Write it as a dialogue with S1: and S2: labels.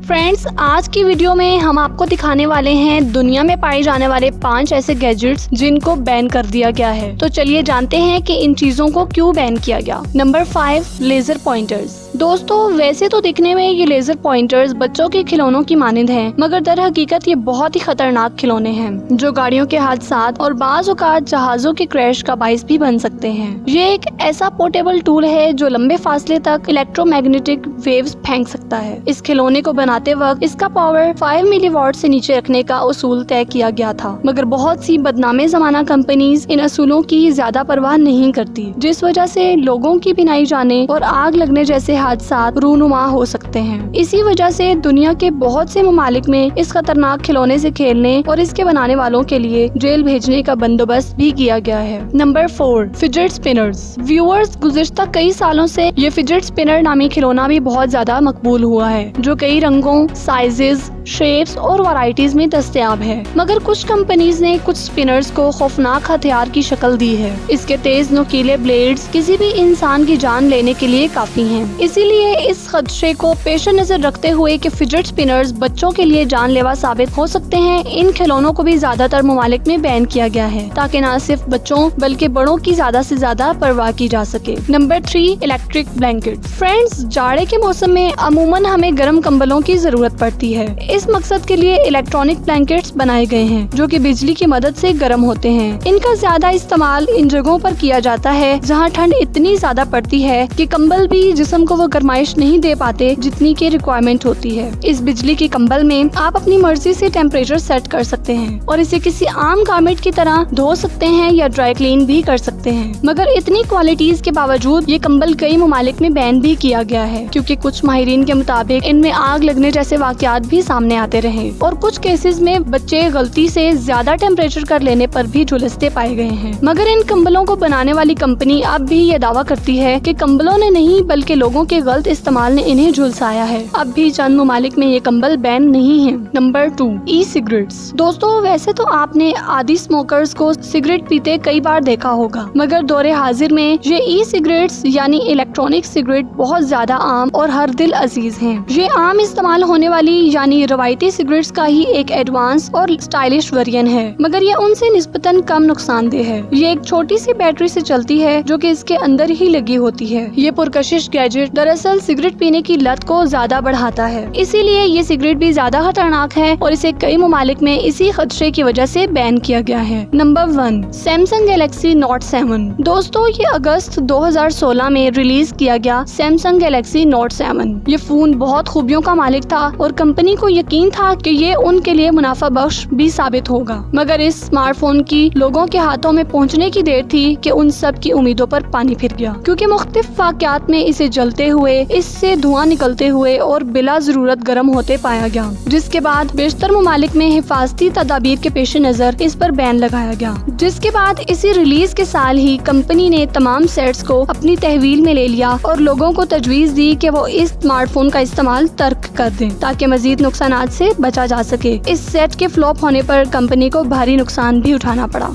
S1: Friends, आज की video में हम आपको दिखाने वाले हैं दुनिया में पाए जाने वाले 5 ऐसे गैजेट्स जिनको बैन कर दिया गया है। तो चलिए जानते हैं कि इन चीजों को क्यों बैन किया गया। Number 5, laser pointers. दोस्तों, वैसे तो दिखने में ये लेजर पॉइंटर्स बच्चों के खिलौनों की मानिंद हैं, मगर दर हकीकत ये बहुत ही खतरनाक खिलौने हैं जो गाड़ियों के हादसात और बाज़ औक़ात जहाजों के क्रैश का बाइस भी बन सकते हैं। ये एक ऐसा पोर्टेबल टूल है जो लंबे फासले तक इलेक्ट्रोमैग्नेटिक वेव्स फेंक सकता है। इस खिलौने को बनाते वक्त इसका पावर 5 मिलीवॉट से नीचे रखने का उसूल तय किया गया था, मगर बहुत सी बदनामे जमाना कंपनीज इन असूलों की ज्यादा परवाह नहीं करती, जिस वजह से लोगों की बिनाई जाने और आग लगने जैसे हादसात रूनुमा हो सकते हैं। इसी वजह से दुनिया के बहुत से ममालिक में इस खतरनाक खिलौने से खेलने और इसके बनाने वालों के लिए जेल भेजने का बंदोबस्त भी किया गया है। Number 4, fidget spinners. व्यूअर्स, गुज़िश्ता कई सालों से ये फिजेट स्पिनर नामी खिलौना भी बहुत ज्यादा मकबूल हुआ है, जो कई रंगों, साइजेस, शेप्स और वैरायटीज में दस्तयाब है। मगर कुछ कंपनीज ने कुछ स्पिनर्स को खौफनाक हथियार की शक्ल दी है। इसके तेज नुकीले ब्लेड्स किसी भी इंसान की जान लेने के लिए काफी हैं। इसीलिए इस खदशे को पेश नजर रखते हुए कि फिजेट स्पिनर्स बच्चों के लिए जानलेवा साबित हो सकते हैं, इन खिलौनों को भी ज्यादातर ममालिक में बैन किया गया है, ताकि न सिर्फ बच्चों बल्कि बड़ों की ज्यादा से ज्यादा परवाह की जा सके। Number 3, electric blanket. फ्रेंड्स, जाड़े के मौसम में अमूमन हमें गर्म कंबलों की जरूरत पड़ती है। इस मकसद के लिए इलेक्ट्रॉनिक ब्लैंकेट्स बनाए गए हैं जो कि बिजली की मदद से गर्म होते हैं। इनका ज्यादा इस्तेमाल इन जगहों पर किया जाता है जहां ठंड इतनी ज्यादा पड़ती है कि कंबल भी जिस्म को वो गर्माइश नहीं दे पाते जितनी की रिक्वायरमेंट होती है। इस बिजली के कंबल में आप अपनी मर्जी से टेम्परेचर सेट कर सकते हैं और इसे किसी आम गारमेंट की तरह धो सकते हैं या ड्राई क्लीन भी कर सकते हैं। मगर इतनी क्वालिटीज के बावजूद ये कंबल कई ममालिक में बैन भी किया गया है, क्योंकि कुछ माहिरीन के मुताबिक इनमें आग लगने जैसे वाकयात भी सामने आते रहे और कुछ केसेस में बच्चे गलती से ज्यादा टेम्परेचर कर लेने पर भी झुलसते पाए गए हैं। मगर इन कंबलों को बनाने वाली कंपनी अब भी ये दावा करती है कि कंबलों ने नहीं बल्कि लोगों के गलत इस्तेमाल ने इन्हें झुलसाया है। अब भी चंद ममालिक में ये कंबल बैन नहीं है। नंबर 2, ई सिगरेट्स। दोस्तों, वैसे तो आपने आदि स्मोकर्स को सिगरेट पीते कई बार देखा होगा, मगर दौरे हाजिर में ये ई सिगरेट्स यानी इलेक्ट्रॉनिक सिगरेट बहुत ज्यादा आम और हर दिल अजीज हैं। ये आम इस्तेमाल होने वाली यानी रवायती सिगरेट्स का ही एक एडवांस और स्टाइलिश वेरिएंट है, मगर ये उनसे निस्बतन कम नुकसानदेह है। ये एक छोटी सी बैटरी से चलती है जो कि इसके अंदर ही लगी होती है। ये पुरकशिश गैजेट दरअसल सिगरेट पीने की लत को ज्यादा बढ़ाता है, इसीलिए ये सिगरेट भी ज्यादा खतरनाक है और इसे कई ममालिक में इसी खदशे की वजह से बैन किया गया है। Number 1, Samsung Galaxy note 7। दोस्तों, ये अगस्त 2016 में रिलीज किया गया सैमसंग गैलेक्सी नोट 7। ये फोन बहुत खूबियों का मालिक था और कंपनी को यकीन था कि ये उनके लिए मुनाफा बख्श भी साबित होगा, मगर इस स्मार्टफोन की लोगों के हाथों में पहुंचने की देर थी कि उन सब की उम्मीदों पर पानी फिर गया, क्योंकि मुख्तलिफ वाकयात में इसे जलते हुए, इससे धुआं निकलते हुए और बिला जरूरत गर्म होते पाया गया, जिसके बाद बेशतर ममालिक में हिफाजती तदाबीर के पेश नजर इस पर बैन लगाया गया। जिसके बाद इसी रिलीज के साल ही कंपनी ने तमाम सेट्स को अपनी तहवील में ले लिया और लोगों को तजवीज दी कि वो इस स्मार्टफोन का इस्तेमाल तर्क कर दें ताकि मजीद नुकसानात से बचा जा सके। इस सेट के फ्लॉप होने पर कंपनी को भारी नुकसान भी उठाना पड़ा।